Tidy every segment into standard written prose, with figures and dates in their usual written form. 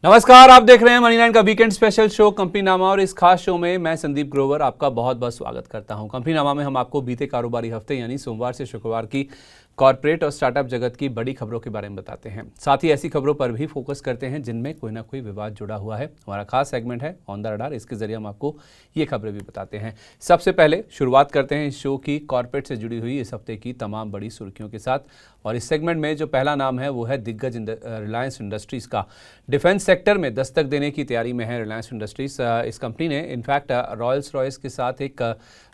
नमस्कार, आप देख रहे हैं मनी लाइन का वीकेंड स्पेशल शो कंपनी नामा और इस खास शो में मैं संदीप ग्रोवर आपका बहुत बहुत स्वागत करता हूं। कंपनी नामा में हम आपको बीते कारोबारी हफ्ते यानी सोमवार से शुक्रवार की कॉर्पोरेट और स्टार्टअप जगत की बड़ी खबरों के बारे में बताते हैं। साथ ही ऐसी खबरों पर भी फोकस करते हैं जिनमें कोई ना कोई विवाद जुड़ा हुआ है। हमारा खास सेगमेंट है ऑन द रडार, इसके जरिए हम आपको ये खबरें भी बताते हैं। सबसे पहले शुरुआत करते हैं इस शो की कॉर्पोरेट से जुड़ी हुई इस हफ्ते की तमाम बड़ी सुर्खियों के साथ। और इस सेगमेंट में जो पहला नाम है वो है दिग्गज रिलायंस इंडस्ट्रीज़ का। डिफेंस सेक्टर में दस्तक देने की तैयारी में है रिलायंस इंडस्ट्रीज। इस कंपनी ने इनफैक्ट रॉयल्स रॉयस के साथ एक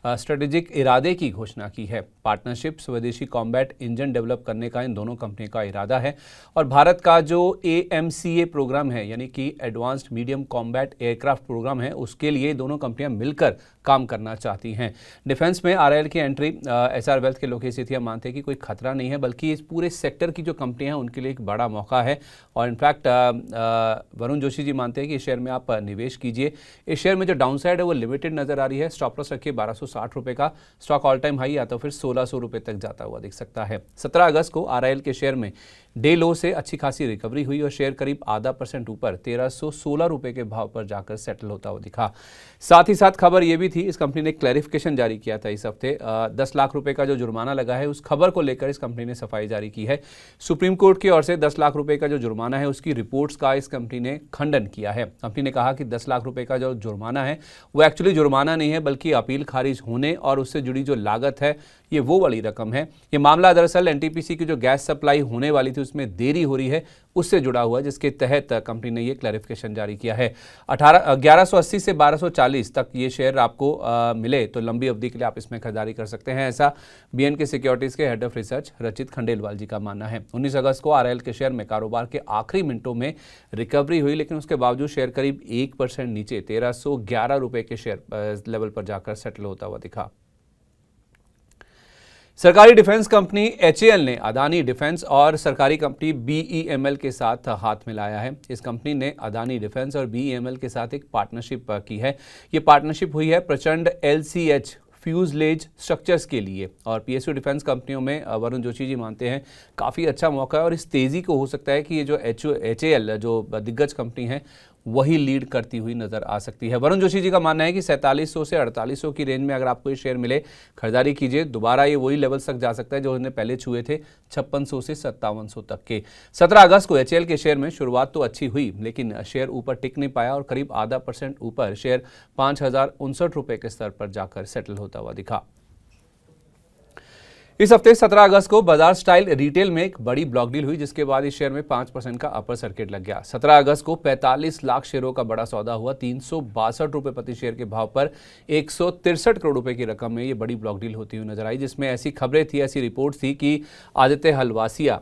स्ट्रेटेजिक इरादे की घोषणा की है। पार्टनरशिप स्वदेशी कॉम्बैट इंजन डेवलप करने का इन दोनों कंपनी का इरादा है और भारत का जो AMCA प्रोग्राम है यानी कि advanced medium combat aircraft programme है उसके लिए दोनों कंपनियां मिलकर काम करना चाहती हैं। डिफेंस में RIL की एंट्री SR वेल्थ के लोग एशिया मानते हैं कि कोई खतरा नहीं है, बल्कि इस पूरे सेक्टर की जो कंपनियां हैं उनके लिए एक बड़ा मौका है। और इनफैक्ट वरुण जोशी जी मानते हैं कि इस शेयर में आप निवेश कीजिए। इस शेयर में जो डाउनसाइड है वो लिमिटेड नजर आ रही है। स्टॉप लॉस रखिए 1260 रुपये का। स्टॉक ऑल टाइम हाई या तो फिर 1600 रुपये तक जाता हुआ दिख सकता है। 17 अगस्त को RIL के शेयर में डे लो से अच्छी खासी रिकवरी हुई और शेयर करीब आधा % ऊपर 1316 रुपये के भाव पर जाकर सेटल होता हुआ दिखा। साथ ही साथ खबर यह भी थी, इस कंपनी ने क्लैरिफिकेशन जारी किया था इस हफ्ते। 10 लाख रुपए का जो जुर्माना लगा है उस खबर को लेकर इस कंपनी ने सफाई जारी की है। सुप्रीम कोर्ट की ओर से 10 लाख रुपए का जो जुर्माना है उसकी रिपोर्ट्स का इस कंपनी ने खंडन किया है। कंपनी ने कहा कि 10 लाख रुपए का जो जुर्माना है वो एक्चुअली जुर्माना नहीं है, बल्कि अपील खारिज होने और उससे जुड़ी जो लागत है ये वो वाली रकम है। ये मामला दरअसल NTPC की जो गैस सप्लाई होने वाली थी उसमें देरी हो रही है उससे जुड़ा हुआ, जिसके तहत कंपनी ने ये क्लैरिफिकेशन जारी किया है। 1180 से 1240 तक ये शेयर आपको मिले तो लंबी अवधि के लिए आप इसमें खरीदारी कर सकते हैं, ऐसा BNK सिक्योरिटीज के हेड ऑफ रिसर्च रचित खंडेलवाल जी का मानना है। 19 अगस्त को RIL के शेयर में कारोबार के आखिरी मिनटों में रिकवरी हुई, लेकिन उसके बावजूद शेयर करीब 1% नीचे 1311 रुपये के शेयर लेवल पर जाकर सेटल होता हुआ दिखा। सरकारी डिफेंस कंपनी HAL ने अदानी डिफेंस और सरकारी कंपनी BEML के साथ हाथ मिलाया है। इस कंपनी ने अदानी डिफेंस और BEML के साथ एक पार्टनरशिप की है। ये पार्टनरशिप हुई है प्रचंड LCH फ्यूजलेज स्ट्रक्चर्स के लिए और PSU डिफेंस कंपनियों में वरुण जोशी जी मानते हैं काफ़ी अच्छा मौका है और इस तेज़ी को हो सकता है कि ये जो HAL जो दिग्गज कंपनी है वही लीड करती हुई नजर आ सकती है। वरुण जोशी जी का मानना है कि 4700 से 4800 की रेंज में अगर आपको ये शेयर मिले खरीदारी कीजिए। दोबारा ये वही लेवल्स तक जा सकता है जो उन्हें पहले छुए थे 5600 से 5700 तक के। 17 अगस्त को HAL के शेयर में शुरुआत तो अच्छी हुई, लेकिन शेयर ऊपर टिक नहीं पाया और करीब आधा % ऊपर शेयर 5059 रुपये के स्तर पर जाकर सेटल होता हुआ दिखा। इस हफ्ते 17 अगस्त को बाजार स्टाइल रिटेल में एक बड़ी ब्लॉक डील हुई, जिसके बाद इस शेयर में 5% का अपर सर्किट लग गया। 17 अगस्त को 45 लाख शेयरों का बड़ा सौदा हुआ। 362 रुपये प्रति शेयर के भाव पर 163 करोड़ रुपए की रकम में ये बड़ी ब्लॉक डील होती हुई नजर आई, जिसमें ऐसी खबरें थी, ऐसी रिपोर्ट थी कि आदित्य हलवासिया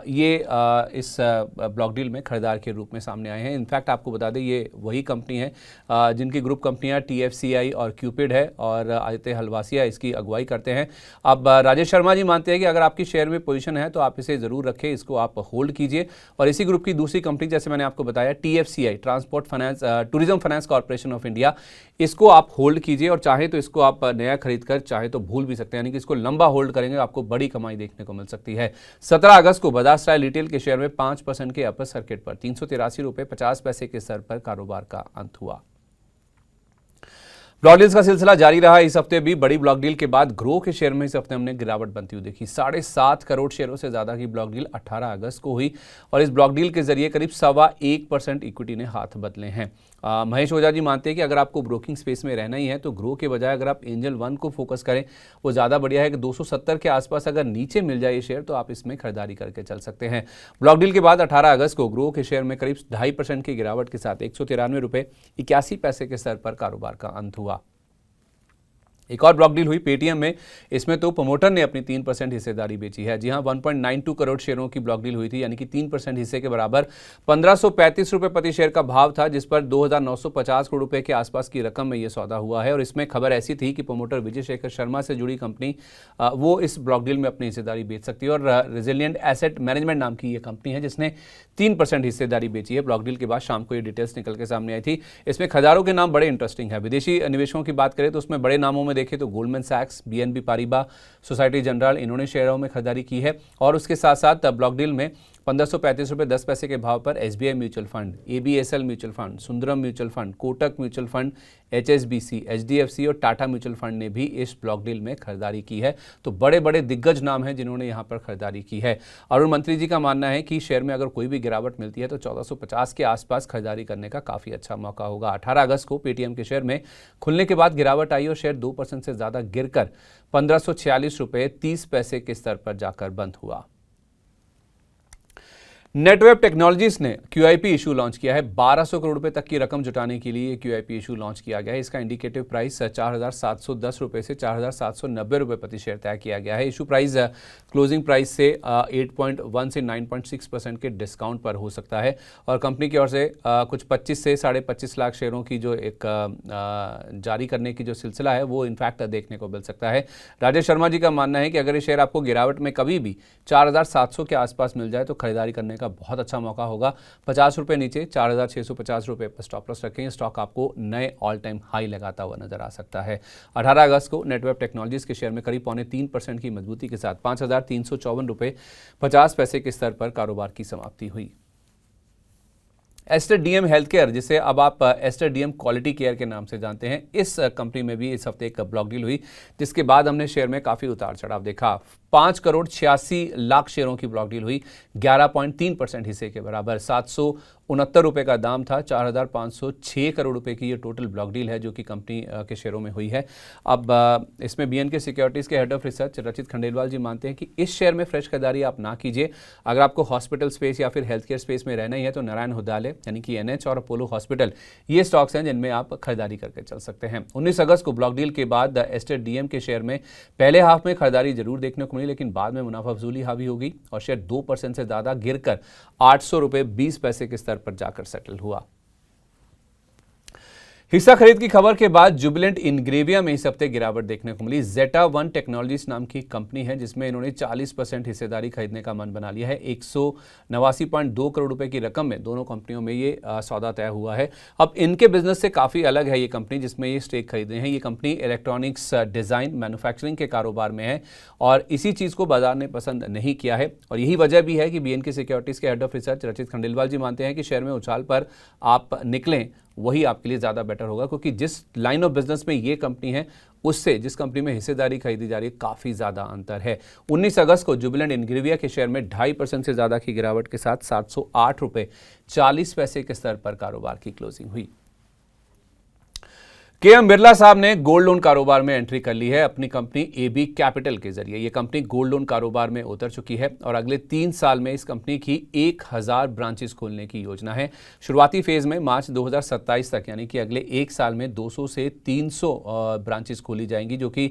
इस ब्लॉक डील में खरीदार के रूप में सामने आए हैं। इनफैक्ट आपको बता दें ये वही कंपनी है जिनकी ग्रुप कंपनियां TFCI और क्यूपिड है और आदित्य हलवासिया इसकी अगुवाई करते हैं। अब राजेश शर्मा जी मानते हैं कि अगर आपकी शेयर में पोजीशन है तो आप इसे जरूर रखें, इसको आप होल्ड कीजिए। और इसी ग्रुप की दूसरी कंपनी जैसे मैंने आपको बताया TFCI tourism finance corporation of India, इसको आप होल्ड कीजिए और चाहे तो इसको आप नया खरीद कर चाहे तो भूल भी सकते हैं, यानी कि इसको लंबा होल्ड करेंगे आपको बड़ी कमाई देखने को मिल सकती है। 17 अगस्त को बजाज स्टाइल रिटेल के शेयर में 5% के अपर सर्किट पर 383 रुपये 50 पैसे के स्तर पर कारोबार का अंत हुआ। ब्लॉक डील्स का सिलसिला जारी रहा। इस हफ्ते भी बड़ी ब्लॉक डील के बाद ग्रो के शेयर में इस हफ्ते हमने गिरावट बनती हुई देखी। 7.5 करोड़ शेयरों से ज्यादा की ब्लॉक डील 18 अगस्त को हुई और इस ब्लॉक डील के जरिए करीब 1.25% इक्विटी ने हाथ बदले हैं। महेश ओझा जी मानते हैं कि अगर आपको ब्रोकिंग स्पेस में रहना ही है तो ग्रो के बजाय अगर आप एंजल 1 को फोकस करें वो ज़्यादा बढ़िया है कि 270 के आसपास अगर नीचे मिल जाए ये शेयर तो आप इसमें खरीदारी करके चल सकते हैं। ब्लॉक डील के बाद 18 अगस्त को ग्रो के शेयर में करीब 2.5% की गिरावट के साथ 193 रुपये 81 पैसे के स्तर पर कारोबार का अंत हुआ। एक और ब्लॉक डील हुई पेटीएम में। इसमें तो प्रमोटर ने अपनी 3% हिस्सेदारी बेची है। जी हां, 1.92 करोड़ शेयरों की ब्लॉक डील हुई थी, यानी कि 3% हिस्से के बराबर 1535 रुपये प्रति शेयर का भाव था, जिस पर 2950 करोड़ रुपए के आसपास की रकम में यह सौदा हुआ है। और इसमें खबर ऐसी थी कि प्रमोटर विजय शेखर शर्मा से जुड़ी कंपनी वो इस ब्लॉक डील में अपनी हिस्सेदारी बेच सकती है और रेजिलिएंट एसेट मैनेजमेंट नाम की ये कंपनी है जिसने 3% हिस्सेदारी बेची है। ब्लॉक डील के बाद शाम को ये डिटेल्स निकल के सामने आई थी। इसमें खजारों के नाम बड़े इंटरेस्टिंग है। विदेशी निवेशकों की बात करें तो उसमें बड़े नामों में देखें तो गोल्डमैन सैक्स, BNP पारिबा, सोसाइटी जनरल, इन्होंने शेयरों में खरीदारी की है। और उसके साथ साथ ब्लॉक डील में 1535 रुपये 10 पैसे के भाव पर SBI mutual fund, ABSL mutual fund, Sundaram mutual fund, Kotak mutual fund, HSBC, HDFC और टाटा म्यूचुअल फंड ने भी इस ब्लॉक डील में खरीदारी की है। तो बड़े बड़े दिग्गज नाम हैं जिन्होंने यहाँ पर खरीदारी की है। अरुण मंत्री जी का मानना है कि शेयर में अगर कोई भी गिरावट मिलती है तो 1450 के आसपास खरीदारी करने का काफ़ी अच्छा मौका होगा। 18 अगस्त को पेटीएम के शेयर में खुलने के बाद गिरावट आई और शेयर 2% से ज़्यादा गिरकर 1546 रुपये 30 पैसे के स्तर पर जाकर बंद हुआ। नेटवेब टेक्नोलॉजीज ने QIP इशू लॉन्च किया है। 1200 करोड़ रुपए तक की रकम जुटाने के लिए QIP इशू लॉन्च किया गया है। इसका इंडिकेटिव प्राइस 4710 रुपए से 4790 रुपए प्रति शेयर तय किया गया है। इशू प्राइस क्लोजिंग प्राइस से 8.1 से 9.6% के डिस्काउंट पर हो सकता है और कंपनी की ओर से कुछ 25 से 25.5 लाख शेयरों की जो एक जारी करने की जो सिलसिला है वो इनफैक्ट देखने को मिल सकता है। राजेश शर्मा जी का मानना है कि अगर ये शेयर आपको गिरावट में कभी भी 4700 के आसपास मिल जाए तो खरीदारी करने का बहुत अच्छा मौका होगा। 50 रुपए नीचे 4650 रुपए पर स्टॉप लॉस रखें। स्टॉक आपको नए ऑल टाइम हाई लगाता हुआ नजर आ सकता है। 18 अगस्त को नेटवेब टेक्नोलॉजीज के शेयर में करीब 3.25% की मजबूती के साथ 5354 रुपए 50 पैसे के स्तर पर कारोबार की समाप्ति हुई। एस्टर डीएम हेल्थ केयर, जिसे अब आप एस्टर डीएम क्वालिटी केयर के नाम से जानते हैं, इस कंपनी में भी इस हफ्ते एक ब्लॉक डील हुई जिसके बाद हमने शेयर में काफ़ी उतार चढ़ाव देखा। 5,86,00,000 शेयरों की ब्लॉक डील हुई, 11.3% हिस्से के बराबर। 769 रुपये का दाम था। 4,506 करोड़ रुपए की ये टोटल ब्लॉक डील है जो कि कंपनी के शेयरों में हुई है। अब इसमें BNK सिक्योरिटीज़ के हेड ऑफ रिसर्च रचित खंडेलवाल जी मानते हैं कि इस शेयर में फ्रेश खरीदारी आप ना कीजिए। अगर आपको हॉस्पिटल स्पेस या फिर हेल्थ केयर स्पेस में रहना ही है तो नारायण हृदयालय यानी कि NH और अपोलो हॉस्पिटल ये स्टॉक्स हैं जिनमें आप खरीदारी करके चल सकते हैं। 19 अगस्त को ब्लॉक डील के बाद एस्टर डीएम के शेयर में पहले हाफ में खरीदारी जरूर देखने को मिली, लेकिन बाद में मुनाफा वसूली हावी हो गई और शेयर 2% से ज्यादा गिरकर 800 रुपये 20 पैसे के स्तर पर जाकर सेटल हुआ। हिस्सा खरीद की खबर के बाद जुबिलेंट इंग्रेविया में इस हफ्ते गिरावट देखने को मिली। जेटा वन टेक्नोलॉजीज नाम की कंपनी है जिसमें इन्होंने 40% हिस्सेदारी खरीदने का मन बना लिया है। 189.2 करोड़ रुपए की रकम में दोनों कंपनियों में ये सौदा तय हुआ है। अब इनके बिजनेस से काफ़ी अलग है ये कंपनी जिसमें ये स्टेक खरीदे हैं। ये कंपनी इलेक्ट्रॉनिक्स डिज़ाइन मैन्युफैक्चरिंग के कारोबार में है और इसी चीज़ को बाजार ने पसंद नहीं किया है और यही वजह भी है कि BNK सिक्योरिटीज़ के हेड ऑफ रिसर्च रचित खंडेलवाल जी मानते हैं कि शेयर में उछाल पर आप निकलें वही आपके लिए ज़्यादा बेटर होगा, क्योंकि जिस लाइन ऑफ बिजनेस में ये कंपनी है उससे जिस कंपनी में हिस्सेदारी खरीदी जा रही है काफ़ी ज़्यादा अंतर है। 19 अगस्त को जुबिलेंट इंग्रेविया के शेयर में 2.5% से ज़्यादा की गिरावट के साथ 708 रुपये 40 पैसे के स्तर पर कारोबार की क्लोजिंग हुई। KM बिरला साहब ने गोल्ड लोन कारोबार में एंट्री कर ली है अपनी कंपनी AB कैपिटल के जरिए। ये कंपनी गोल्ड लोन कारोबार में उतर चुकी है और अगले 3 साल में इस कंपनी की 1000 ब्रांचेस खोलने की योजना है। शुरुआती फेज में मार्च 2027 तक यानी कि अगले 1 साल में 200 से 300 ब्रांचेस खोली जाएंगी जो कि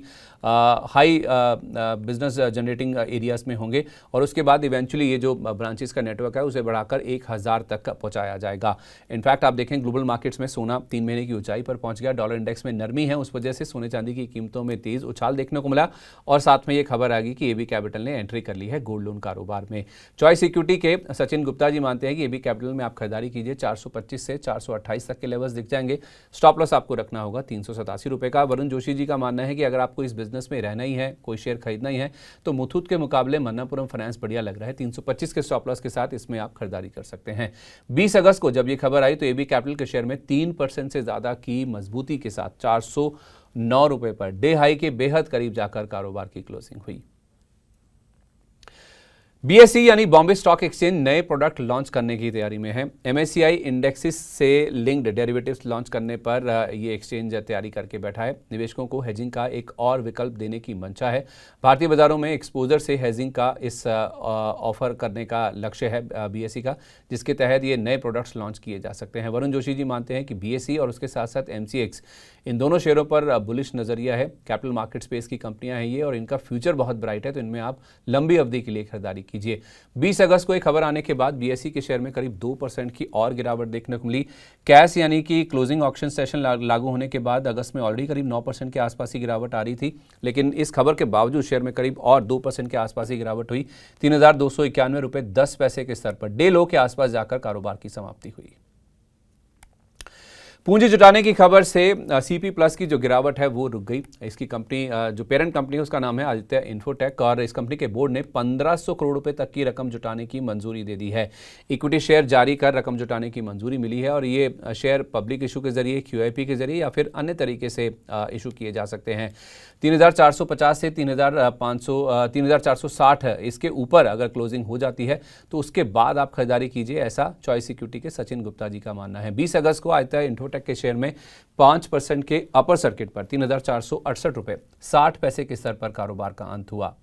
हाई बिजनेस जनरेटिंग एरियाज में होंगे और उसके बाद इवेंचुअली ये जो ब्रांचेस का नेटवर्क है उसे बढ़ाकर 1000 तक पहुंचाया जाएगा। इनफैक्ट आप देखें ग्लोबल मार्केट्स में सोना 3 महीने की ऊंचाई पर पहुंच गया। डॉलर इंडेक्स में नरमी है, उस वजह से सोने चांदी की कीमतों में तेज उछाल देखने को मिला और साथ में ये खबर आ गई कि AB कैपिटल ने एंट्री कर ली है गोल्ड लोन कारोबार में। चॉइस इक्विटी के सचिन गुप्ता जी मानते हैं कि AB कैपिटल में आप खरीदारी कीजिए। 425 से 428 तक के लेवल्स दिख जाएंगे। स्टॉप लॉस आपको रखना होगा 387 रुपये का। वरुण जोशी जी का मानना है कि अगर आपको इस बिजनेस में रहना ही है, कोई शेयर खरीदना ही है तो मुथूट के मुकाबले मन्नापुरम फाइनेंस बढ़िया लग रहा है। 325 के स्टॉप लॉस के साथ इसमें आप खरीदारी कर सकते हैं। 20 अगस्त को जब ये खबर आई तो AB कैपिटल के शेयर में 3% से ज्यादा की मजबूती के साथ 409 रुपए पर डे हाई के बेहद करीब जाकर कारोबार की क्लोजिंग हुई। BSE यानी बॉम्बे स्टॉक एक्सचेंज नए प्रोडक्ट लॉन्च करने की तैयारी में है। MSCI इंडेक्सिस से लिंक्ड डेरिवेटिव्स लॉन्च करने पर ये एक्सचेंज तैयारी करके बैठा है। निवेशकों को हेजिंग का एक और विकल्प देने की मंशा है। भारतीय बाजारों में एक्सपोजर से हेजिंग का इस ऑफर करने का लक्ष्य है BSE का, जिसके तहत ये नए प्रोडक्ट्स लॉन्च किए जा सकते हैं। वरुण जोशी जी मानते हैं कि BSE और उसके साथ साथ MCX इन दोनों शेयरों पर बुलिश नजरिया है। कैपिटल मार्केट स्पेस की कंपनियां हैं ये और इनका फ्यूचर बहुत ब्राइट है, तो इनमें आप लंबी अवधि के लिए खरीदारी कीजिए। 20 अगस्त को एक खबर आने के बाद BSE के शेयर में करीब 2% की और गिरावट देखने को मिली। कैश यानी कि क्लोजिंग ऑक्शन सेशन लागू होने के बाद अगस्त में ऑलरेडी करीब 9% के आसपास की गिरावट आ रही थी, लेकिन इस खबर के बावजूद शेयर में करीब और 2% के आसपास की गिरावट हुई। 3,291 रुपये 10 पैसे के स्तर पर डे लो के आसपास जाकर कारोबार की समाप्ति हुई। पूंजी जुटाने की खबर से सीपी प्लस की जो गिरावट है वो रुक गई। इसकी कंपनी जो पेरेंट कंपनी है उसका नाम है आदित्य इन्फोटेक और इस कंपनी के बोर्ड ने 1500 करोड़ रुपए तक की रकम जुटाने की मंजूरी दे दी है। इक्विटी शेयर जारी कर रकम जुटाने की मंजूरी मिली है और ये शेयर पब्लिक इशू के जरिए, QIP के जरिए या फिर अन्य तरीके से इशू किए जा सकते हैं। 3450 से 3460 इसके ऊपर अगर क्लोजिंग हो जाती है तो उसके बाद आप खरीदारी कीजिए, ऐसा चॉइस इक्विटी के सचिन गुप्ता जी का मानना है। 20 अगस्त को आदित्य इन्फोटेक के शेयर में 5% के अपर सर्किट पर 3468 रुपए 60 पैसे के स्तर पर कारोबार का अंत हुआ।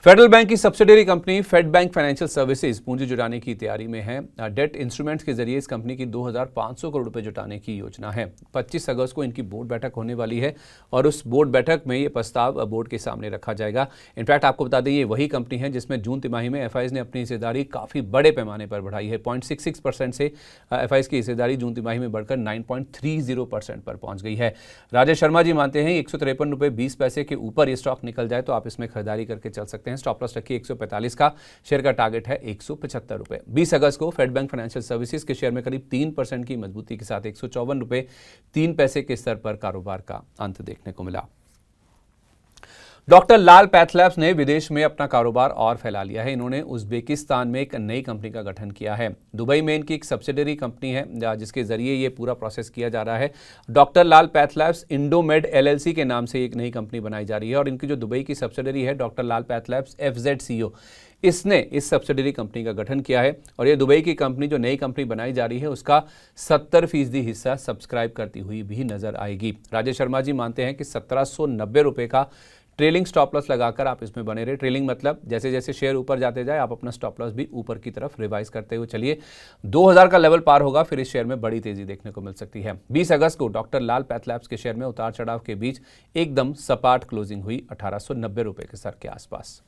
फेडरल बैंक की सब्सिडियरी कंपनी फेड बैंक फाइनेंशियल सर्विसेज पूंजी जुटाने की तैयारी में है। डेट इंस्ट्रूमेंट्स के जरिए इस कंपनी की 2500 करोड़ रुपए जुटाने की योजना है। 25 अगस्त को इनकी बोर्ड बैठक होने वाली है और उस बोर्ड बैठक में ये प्रस्ताव बोर्ड के सामने रखा जाएगा। इनफैक्ट आपको बता दें ये वही कंपनी है जिसमें जून तिमाही में FIs ने अपनी हिस्सेदारी काफ़ी बड़े पैमाने पर बढ़ाई है। 0.66% से FIs की हिस्सेदारी जून तिमाही में बढ़कर 9.30% पर पहुंच गई है। राजेश शर्मा जी मानते हैं 153 रुपये 20 पैसे के ऊपर ये स्टॉक निकल जाए तो आप इसमें खरीदारी करके चल सकते हैं। स्टॉप लॉस रखिए 145 का, शेयर का टारगेट है 175 रुपए। 20 अगस्त को फेड बैंक फाइनेंशियल सर्विसेज के शेयर में करीब 3% की मजबूती के साथ 154 रुपए 3 पैसे के स्तर पर कारोबार का अंत देखने को मिला। डॉक्टर लाल पैथलैब्स ने विदेश में अपना कारोबार और फैला लिया है। इन्होंने उज्बेकिस्तान में एक नई कंपनी का गठन किया है। दुबई में इनकी एक सब्सिडरी कंपनी है जिसके जरिए ये पूरा प्रोसेस किया जा रहा है। डॉक्टर लाल पैथलैब्स इंडोमेड LLC के नाम से एक नई कंपनी बनाई जा रही है और इनकी जो दुबई की सब्सिडरी है डॉक्टर लाल पैथलैब्स FZCO, इसने इस सब्सिडरी कंपनी का गठन किया है और ये दुबई की कंपनी जो नई कंपनी बनाई जा रही है उसका 70% हिस्सा सब्सक्राइब करती हुई भी नजर आएगी। राजेश शर्मा जी मानते हैं कि 1790 रुपए का ट्रेलिंग स्टॉप लॉस लगाकर आप इसमें बने रहे। ट्रेलिंग मतलब जैसे जैसे शेयर ऊपर जाते जाए आप अपना स्टॉप लॉस भी ऊपर की तरफ रिवाइज करते हुए चलिए। 2000 का लेवल पार होगा फिर इस शेयर में बड़ी तेजी देखने को मिल सकती है। 20 अगस्त को डॉक्टर लाल पैथलैब्स के शेयर में उतार चढ़ाव के बीच एकदम सपाट क्लोजिंग हुई 1890 रुपए के स्तर के आसपास।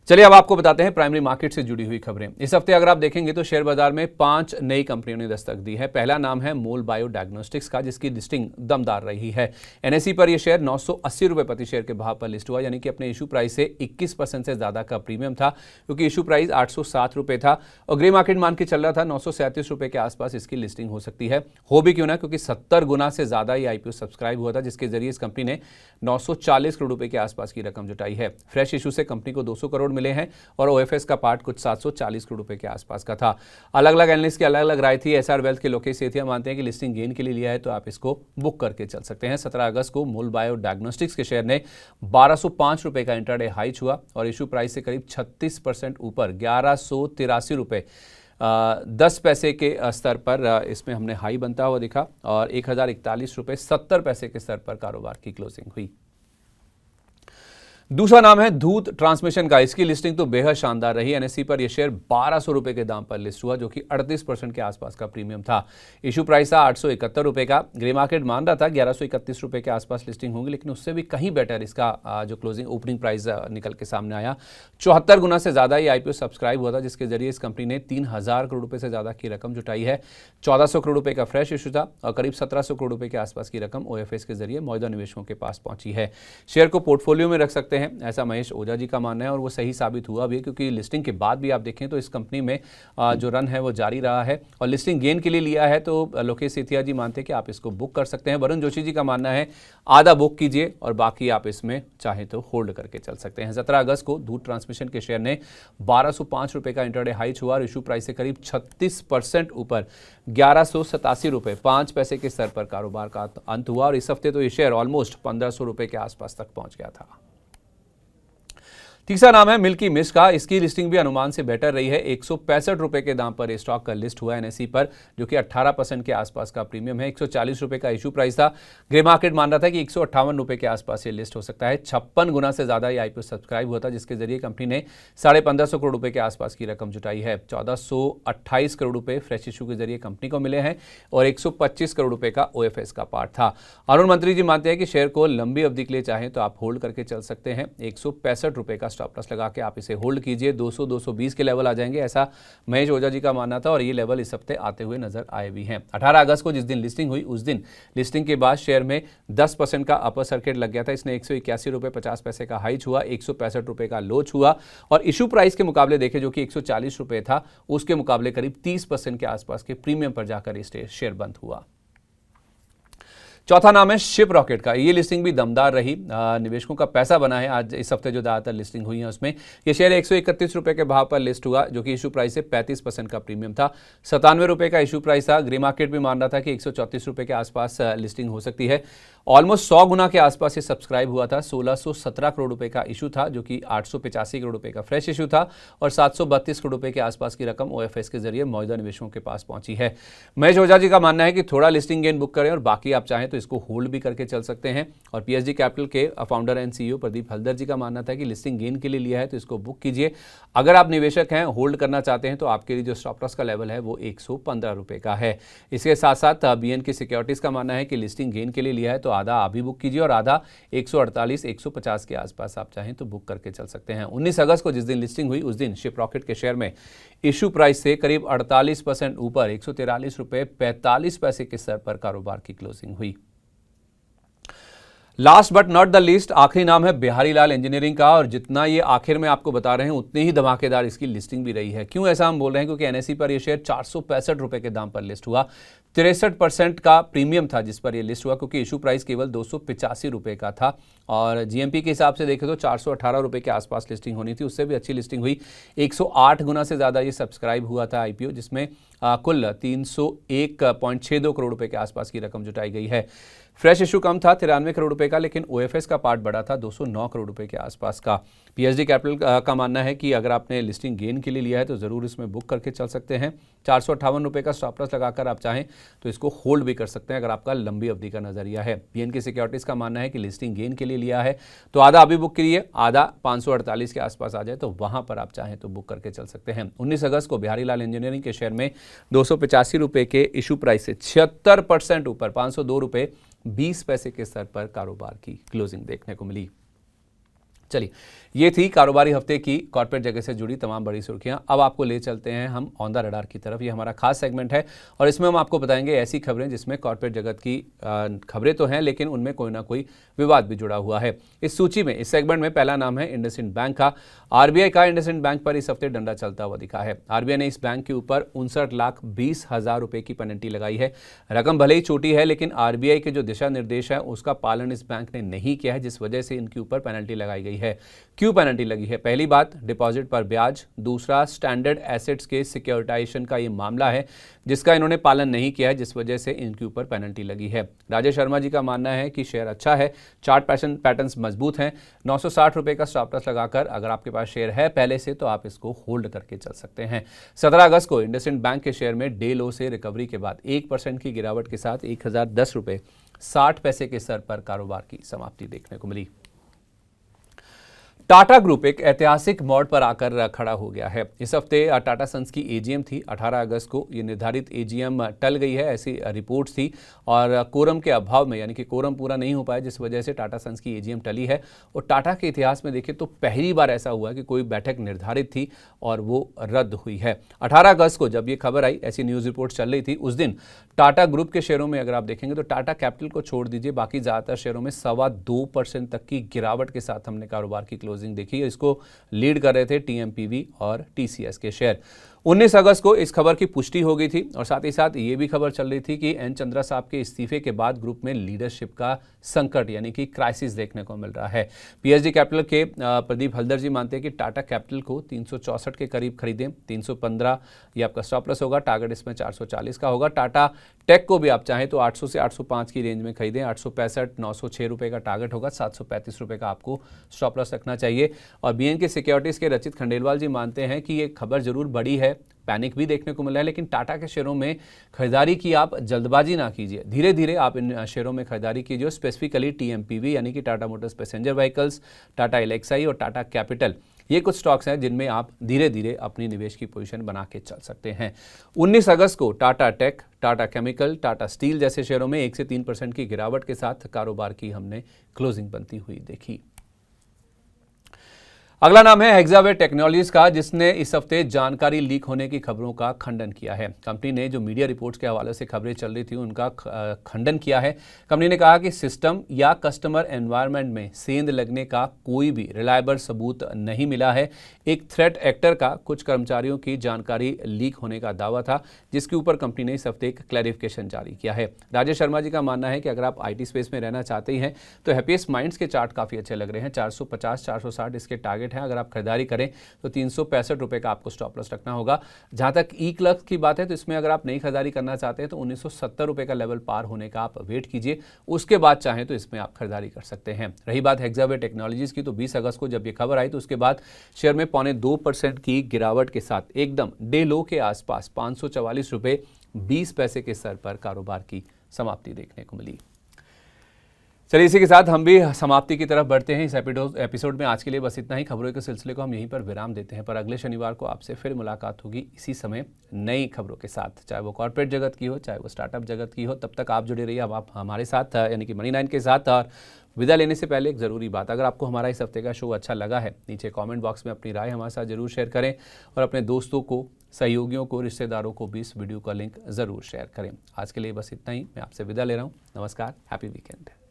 चलिए अब आपको बताते हैं प्राइमरी मार्केट से जुड़ी हुई खबरें। इस हफ्ते अगर आप देखेंगे तो शेयर बाजार में 5 नई कंपनियों ने दस्तक दी है। पहला नाम है मोल बायो डायग्नोस्टिक्स का, जिसकी लिस्टिंग दमदार रही है। NSE पर यह शेयर 980 रुपए प्रति शेयर के भाव पर लिस्ट हुआ, यानी कि अपने इशू प्राइस से 21% से ज्यादा का प्रीमियम था, क्योंकि इशू प्राइस 807 रुपए था और ग्रे मार्केट मान के चल रहा था 937 रुपए के आसपास इसकी लिस्टिंग हो सकती है। हो भी क्यों ना, क्योंकि 70 गुना से ज्यादा ये IPO सब्सक्राइब हुआ था, जिसके जरिए इस कंपनी ने 940 करोड़ रुपए के आसपास की रकम जुटाई है। फ्रेश इशू से कंपनी को 200 करोड़ मिले हैं और OFS का पार्ट कुछ 740 करोड़ रुपए के आसपास का था। अलग अलग एनालिस्ट की अलग अलग राय थी। SR वेल्थ के लोकेश सेठिया मानते हैं कि लिस्टिंग गेन के लिए लिया है तो आप इसको बुक करके चल सकते हैं। 17 अगस्त को मोल बायो डायग्नोस्टिक्स के शेयर ने 1205 रुपए का इंट्राडे हाई छुआ और इशू प्राइस से करीब 36% ऊपर 1183 रुपए 10 पैसे के स्तर पर इसमें हमने हाई बनता हुआ दिखा और 1041 रुपए 70 पैसे के स्तर पर कारोबार की क्लोजिंग हुई। दूसरा नाम है धूत ट्रांसमिशन का। इसकी लिस्टिंग तो बेहद शानदार रही। NSE पर यह शेयर 1200 रुपए के दाम पर लिस्ट हुआ, जो कि 38% के आसपास का प्रीमियम था। इशू प्राइस था 871 रुपए का। ग्रे मार्केट मान रहा था 1131 रुपए के आसपास लिस्टिंग होगी, लेकिन उससे भी कहीं बेटर इसका जो क्लोजिंग ओपनिंग प्राइस निकल के सामने आया। 74 गुना से ज्यादा ये IPO सब्सक्राइब हुआ था, जिसके जरिए इस कंपनी ने 3000 करोड़ रुपए से ज्यादा की रकम जुटाई है। 1400 करोड़ रुपए का फ्रेश इशू था और करीब 1700 करोड़ रुपए के आसपास की रकम OFS के जरिए मौजूदा निवेशकों के पास पहुंची है। शेयर को पोर्टफोलियो में रख सकते हैं, ऐसा महेश ओझा जी का मानना है और वो सही साबित हुआ भी, क्योंकि लिस्टिंग के बाद भी आप देखें तो इस कंपनी में जो रन है वो जारी रहा है और लिस्टिंग गेन के लिए लिया है तो लोकेश सेठिया जी मानते हैं कि आप इसको बुक कर सकते हैं। वरुण जोशी जी का मानना है आधा बुक कीजिए और बाकी आप इसमें चाहे तो होल्ड करके चल सकते हैं। 17 अगस्त को धूत ट्रांसमिशन के शेयर ने 1205 रुपए का इंट्राडे हाई छुआ और इशू प्राइस से करीब 36% ऊपर 1187 रुपए 5 पैसे के स्तर पर कारोबार का अंत हुआ और इस हफ्ते तो ये शेयर ऑलमोस्ट 1500 रुपए के आसपास तक पहुंच गया था। तीसरा नाम है मिल्की मिस्ट का। इसकी लिस्टिंग भी अनुमान से बेटर रही है। 165 रुपए के दाम पर स्टॉक का लिस्ट हुआ NSE पर, जो कि 18% के आसपास का प्रीमियम है। 140 रुपए का इशू प्राइस था। ग्रे मार्केट मान रहा था कि 158 रुपए के आसपास ये लिस्ट हो सकता है। 56 गुना से ज्यादा ये IPO सब्सक्राइब हुआ था, जिसके जरिए कंपनी ने 1550 करोड़ रुपए के आसपास की रकम जुटाई है। 1428 करोड़ रुपए फ्रेश इशू के जरिए कंपनी को मिले हैं और 125 करोड़ रुपए का OFS का पार्ट था। अरुण मंत्री जी मानते हैं कि शेयर को लंबी अवधि के लिए चाहें तो आप होल्ड करके चल सकते हैं। 165 रुपए का स्टॉप लॉस लगा के आप इसे होल्ड कीजिए। 200-220 के लेवल आ जाएंगे, ऐसा महेश ओझा जी का मानना था और ये लेवल इस हफ्ते आते हुए नजर आए भी हैं। 18 अगस्त को जिस दिन लिस्टिंग हुई उस दिन लिस्टिंग के बाद शेयर में 10% का अपर सर्किट लग गया था। इसने 181 रुपये 50 पैसे का हाई छुआ, 165 रुपये का लो छुआ और इशू प्राइस के मुकाबले देखें जो कि 140 रुपये था, उसके मुकाबले करीब 30% के आसपास के प्रीमियम पर जाकर ये शेयर बंद हुआ। चौथा नाम है शिप रॉकेट का। ये लिस्टिंग भी दमदार रही, निवेशकों का पैसा बना है। आज इस हफ्ते जो ज़्यादातर लिस्टिंग हुई है उसमें ये शेयर 131 रुपये के भाव पर लिस्ट हुआ, जो कि इशू प्राइस से 35% का प्रीमियम था। 97 रुपये का इशू प्राइस था। ग्रे मार्केट भी मान रहा था कि 134 रुपये के आसपास लिस्टिंग हो सकती है। ऑलमोस्ट 100 गुना के आसपास ये सब्सक्राइब हुआ था। 1617 करोड़ रुपए का इशू था, जो कि 885 करोड़ रुपए का फ्रेश इशू था और 732 करोड़ रुपए के आसपास की रकम ओएफएस के जरिए मौजूदा निवेशकों के पास पहुंची है। महेश ओझा जी का मानना है कि थोड़ा लिस्टिंग गेन बुक करें और बाकी आप चाहें तो इसको होल्ड भी करके चल सकते हैं। और पीएसडी कैपिटल के founder and CEO Pradeep Haldar ji का मानना था कि लिस्टिंग गेन के लिए लिया है तो इसको बुक कीजिए। अगर आप निवेशक हैं, होल्ड करना चाहते हैं तो आपके लिए जो स्टॉप लॉस का लेवल है वो 115 रुपये का है। इसके साथ साथ बीएनके सिक्योरिटीज का मानना है कि लिस्टिंग गेन के लिए लिया है तो आधा अभी बुक कीजिए और आधा 148-150 के आसपास आप चाहें तो बुक करके चल सकते हैं। 19 अगस्त को जिस दिन लिस्टिंग हुई उस दिन शिप रॉकेट के शेयर में इशू प्राइस से करीब 48% ऊपर 143 रुपये 45 पैसे के स्तर पर कारोबार की क्लोजिंग हुई। Last but not the least आखिरी नाम है बिहारी लाल इंजीनियरिंग का और जितना ये आखिर में आपको बता रहे हैं उतनी ही धमाकेदार इसकी लिस्टिंग भी रही है। क्यों ऐसा हम बोल रहे हैं? क्योंकि एनएसई पर ये शेयर 465 रुपये के दाम पर लिस्ट हुआ। 63% का प्रीमियम था जिस पर यह लिस्ट हुआ, क्योंकि इशू प्राइस केवल 285 रुपये का था और जीएमपी के हिसाब से देखें तो 418 रुपये के आसपास लिस्टिंग होनी थी, उससे भी अच्छी लिस्टिंग हुई। 108 गुना से ज़्यादा ये सब्सक्राइब हुआ था आईपीओ, जिसमें कुल 301.62 करोड़ रुपए के आसपास की रकम जुटाई गई है। फ्रेश इशू कम था 93 करोड़ रुपए का, लेकिन ओएफएस का पार्ट बड़ा था 209 करोड़ रुपए के आसपास का। पीएसडी कैपिटल का मानना है कि अगर आपने लिस्टिंग गेन के लिए लिया है तो ज़रूर इसमें बुक करके चल सकते हैं। 458 रुपये का स्टॉप लॉस लगाकर आप चाहें तो इसको होल्ड भी कर सकते हैं अगर आपका लंबी अवधि का नजरिया है। बीएनके सिक्योरिटीज़ का मानना है कि लिस्टिंग गेन के लिए लिया है तो आधा अभी बुक करिए, आधा 548 के आसपास आ जाए तो वहां पर आप चाहें तो बुक करके चल सकते हैं। 19 अगस्त को बिहारी लाल इंजीनियरिंग के शेयर में 285 रुपये के इशू प्राइस से 76% ऊपर 502 रुपये 20 पैसे के स्तर पर कारोबार की क्लोजिंग देखने को मिली। चलिए, ये थी कारोबारी हफ्ते की कॉर्पोरेट जगत से जुड़ी तमाम बड़ी सुर्खियां। अब आपको ले चलते हैं हम ऑन द रडार की तरफ। ये हमारा खास सेगमेंट है और इसमें हम आपको बताएंगे ऐसी खबरें जिसमें कॉर्पोरेट जगत की खबरें तो हैं लेकिन उनमें कोई ना कोई विवाद भी जुड़ा हुआ है। इस सूची में, इस सेगमेंट में पहला नाम है इंडसइंड बैंक का। आरबीआई का इंडसइंड बैंक पर इस हफ्ते डंडा चलता हुआ दिखा है। आरबीआई ने इस बैंक के ऊपर 59,20,000 रुपये की पेनल्टी लगाई है। रकम भले ही छोटी है लेकिन आरबीआई के जो दिशा निर्देश है उसका पालन इस बैंक ने नहीं किया है, जिस वजह से इनके ऊपर पेनल्टी लगाई गई है। क्यों पेनल्टी लगी है? पहली बात, डिपॉजिट पर ब्याज। दूसरा, स्टैंडर्ड एसेट्स के सिक्योरिटाइजेशन का ये मामला है जिसका इन्होंने पालन नहीं किया है, जिस वजह से इनके ऊपर पेनल्टी लगी है। राजेश शर्मा जी का मानना है कि शेयर अच्छा है, चार्ट पैटर्न्स मजबूत हैं। 960 रुपये का स्टॉप लॉस लगाकर अगर आपके पास शेयर है पहले से तो आप इसको होल्ड करके चल सकते हैं। 17 अगस्त को इंडसइंड बैंक के शेयर में डे लो से रिकवरी के बाद 1% की गिरावट के साथ 1010 रुपये 60 पैसे के स्तर पर कारोबार की समाप्ति देखने को मिली। टाटा ग्रुप एक ऐतिहासिक मोड़ पर आकर खड़ा हो गया है। इस हफ्ते टाटा सन्स की एजीएम थी 18 अगस्त को। ये निर्धारित एजीएम टल गई है, ऐसी रिपोर्ट्स थी और कोरम के अभाव में, यानी कि कोरम पूरा नहीं हो पाया, जिस वजह से टाटा सन्स की एजीएम टली है। और टाटा के इतिहास में देखें तो पहली बार ऐसा हुआ कि कोई बैठक निर्धारित थी और वो रद्द हुई है। 18 अगस्त को जब ये खबर आई, ऐसी न्यूज़ रिपोर्ट चल रही थी, उस दिन टाटा ग्रुप के शेयरों में अगर आप देखेंगे तो टाटा कैपिटल को छोड़ दीजिए, बाकी ज़्यादातर शेयरों में 2.25% तक की गिरावट के साथ हमने कारोबार की क्लोजिंग देखी। इसको लीड कर रहे थे टीएमपीवी और टीसीएस के शेयर। 19 अगस्त को इस खबर की पुष्टि हो गई थी और साथ ही साथ ये भी खबर चल रही थी कि एन चंद्रा साहब के इस्तीफे के बाद ग्रुप में लीडरशिप का संकट यानी कि क्राइसिस देखने को मिल रहा है। पीएसडी कैपिटल के प्रदीप हल्दर जी मानते हैं कि टाटा कैपिटल को 364 के करीब खरीदें, 315 ये आपका स्टॉप लॉस होगा, टारगेट इसमें 440 का होगा। टाटा टेक को भी आप चाहें तो 800 से 805 की रेंज में खरीदें, 865 906 रुपये का टारगेट होगा, 735 रुपये का आपको स्टॉप लॉस रखना चाहिए। और बीएनके सिक्योरिटीज़ के रचित खंडेलवाल जी मानते हैं कि ये खबर जरूर बड़ी है, पैनिक भी देखने को मिला है, लेकिन टाटा के शेयरों में खरीदारी की आप जल्दबाजी ना कीजिए, धीरे धीरे आप इन शेयरों में खरीदारी कीजिए। स्पेसिफिकली टीएमपीवी यानी कि Tata Motors passenger vehicles, Tata Elxsi और टाटा कैपिटल, ये कुछ स्टॉक्स हैं जिनमें आप धीरे धीरे अपनी निवेश की पोजीशन बना के चल सकते हैं। 19 अगस्त को टाटा टेक, टाटा केमिकल, टाटा स्टील जैसे शेयरों में 1 से 3% की गिरावट के साथ कारोबार की हमने क्लोजिंग बनती हुई देखी। अगला नाम है हेक्सावेट टेक्नोलॉजीज का, जिसने इस हफ्ते जानकारी लीक होने की खबरों का खंडन किया है। कंपनी ने जो मीडिया रिपोर्ट्स के हवाले से खबरें चल रही थी उनका खंडन किया है। कंपनी ने कहा कि सिस्टम या कस्टमर एनवायरनमेंट में सेंध लगने का कोई भी रिलायबल सबूत नहीं मिला है। एक थ्रेट एक्टर का कुछ कर्मचारियों की जानकारी लीक होने का दावा था, जिसके ऊपर कंपनी ने इस हफ्ते एक क्लैरिफिकेशन जारी किया है। राजेश शर्मा जी का मानना है कि अगर आप IT स्पेस में रहना चाहते हैं तो हैप्पीएस्ट माइंड्स के चार्ट काफ़ी अच्छे लग रहे हैं। 450 460 इसके टारगेट है। अगर आप खरीदारी करें तो 365 रुपये का आपको स्टॉप लॉस रखना होगा। जहां तक E-क्लर्क्स की बात है तो इसमें अगर आप नई खरीदारी करना चाहते हैं तो 1970 रुपये का लेवल पार होने का आप वेट कीजिए, उसके बाद चाहें तो इसमें आप खरीदारी कर सकते हैं। रही बात हेक्सावेट टेक्नोलॉजीज की, तो 20 अगस्त को जब ये खबर आई तो उसके बाद शेयर में 0.25% की गिरावट के साथ एकदम डे लो के आसपास 544 रुपये 20 पैसे के स्तर पर कारोबार की समाप्ति देखने को मिली। चलिए, इसी के साथ हम भी समाप्ति की तरफ बढ़ते हैं इस एपिसोड में। आज के लिए बस इतना ही। खबरों के सिलसिले को हम यहीं पर विराम देते हैं, पर अगले शनिवार को आपसे फिर मुलाकात होगी इसी समय नई खबरों के साथ, चाहे वो कॉर्पोरेट जगत की हो, चाहे वो स्टार्टअप जगत की हो। तब तक आप जुड़े रहिए अब आप हमारे साथ, यानी कि मनी 9 के साथ। और विदा लेने से पहले एक ज़रूरी बात, अगर आपको हमारा इस हफ्ते का शो अच्छा लगा है, नीचे कमेंट बॉक्स में अपनी राय हमारे साथ जरूर शेयर करें और अपने दोस्तों को, सहयोगियों को, रिश्तेदारों को भी इस वीडियो का लिंक ज़रूर शेयर करें। आज के लिए बस इतना ही। मैं आपसे विदा ले रहा हूँ। नमस्कार, हैप्पी वीकेंड।